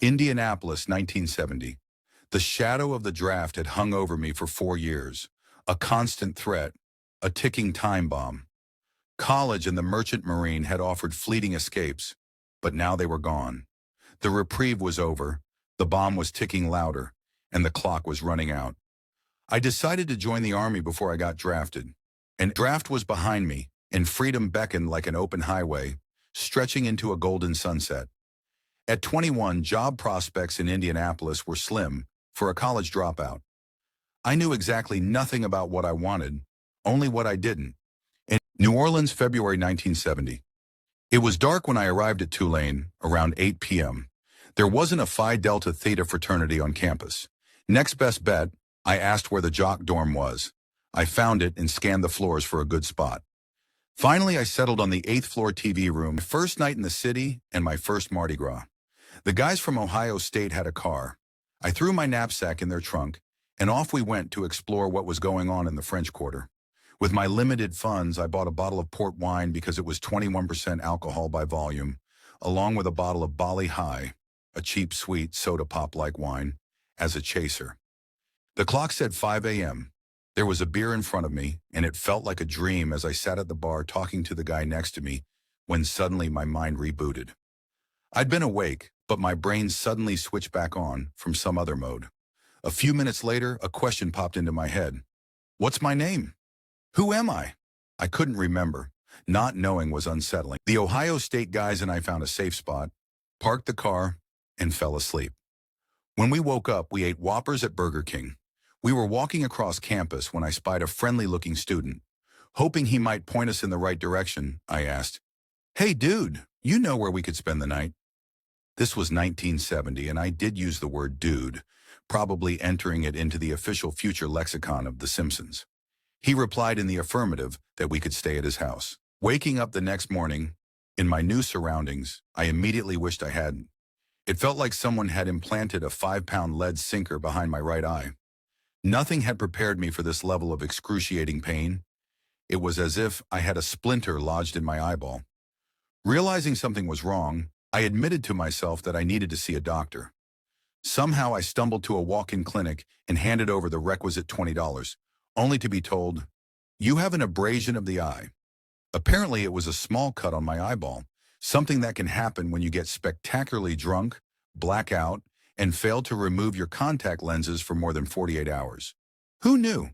Indianapolis, 1970. The shadow of the draft had hung over me for 4 years, a constant threat, a ticking time bomb. College and the Merchant Marine had offered fleeting escapes, but now they were gone. The reprieve was over, the bomb was ticking louder, and the clock was running out. I decided to join the Army before I got drafted. And draft was behind me, and freedom beckoned like an open highway, stretching into a golden sunset. At 21, job prospects in Indianapolis were slim for a college dropout. I knew exactly nothing about what I wanted, only what I didn't. In New Orleans, February 1970. It was dark when I arrived at Tulane, around 8 p.m. There wasn't a Phi Delta Theta fraternity on campus. Next best bet, I asked where the jock dorm was. I found it and scanned the floors for a good spot. Finally, I settled on the 8th floor TV room, my first night in the city and my first Mardi Gras. The guys from Ohio State had a car. I threw my knapsack in their trunk, and off we went to explore what was going on in the French Quarter. With my limited funds, I bought a bottle of port wine because it was 21% alcohol by volume, along with a bottle of Bali High, a cheap, sweet, soda pop-like wine, as a chaser. The clock said 5 a.m. There was a beer in front of me, and it felt like a dream as I sat at the bar talking to the guy next to me, when suddenly my mind rebooted. I'd been awake, but my brain suddenly switched back on from some other mode. A few minutes later, a question popped into my head. What's my name? Who am I? I couldn't remember. Not knowing was unsettling. The Ohio State guys and I found a safe spot, parked the car, and fell asleep. When we woke up, we ate Whoppers at Burger King. We were walking across campus when I spied a friendly-looking student. Hoping he might point us in the right direction, I asked, "Hey, dude, you know where we could spend the night?" This was 1970, and I did use the word dude, probably entering it into the official future lexicon of The Simpsons. He replied in the affirmative that we could stay at his house. Waking up the next morning, in my new surroundings, I immediately wished I hadn't. It felt like someone had implanted a 5-pound lead sinker behind my right eye. Nothing had prepared me for this level of excruciating pain. It was as if I had a splinter lodged in my eyeball. Realizing something was wrong, I admitted to myself that I needed to see a doctor. Somehow I stumbled to a walk-in clinic and handed over the requisite $20, only to be told, "You have an abrasion of the eye." Apparently it was a small cut on my eyeball, something that can happen when you get spectacularly drunk, black out, and fail to remove your contact lenses for more than 48 hours. Who knew?